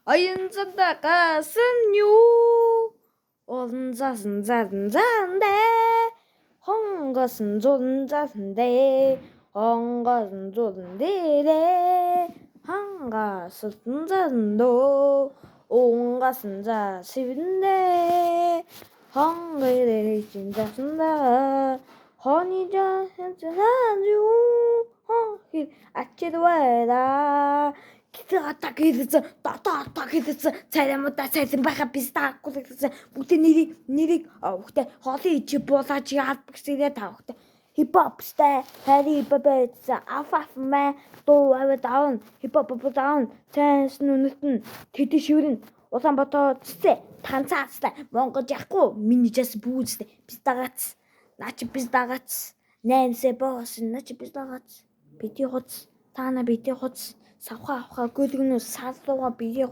Оюунцантай гасан юу? Олон засан зандээ. Хонгосон зулан засандээ. Хонгосон зулан дээрээ. Хангасалтан засандөө. Унгасан засивэндээ. Хонгорээ чин засандаа. Хонижа хэнцэнэн юу? Хонхир ачирвэра. Та гэдэг та гэдэг царамудаа цайсан байха пистаку гэсэн бүгдийн нэрийг өгтөө хоолын ичи буулаач яад гэсээрээ тавхтай хипхопстай хари бабэц афафмэ дуу аваад аавн хипхоп даун цайс нүнэтэн тэдэ шиврэн Улаанбаатар цэцэ танцаастай Монгол яахгүй миний жас бүүзтэй пистагац наач пистагац нэнсэ босс наач пистагац бити хоц таана бити хоц савха авха гүлгнү саллууга бие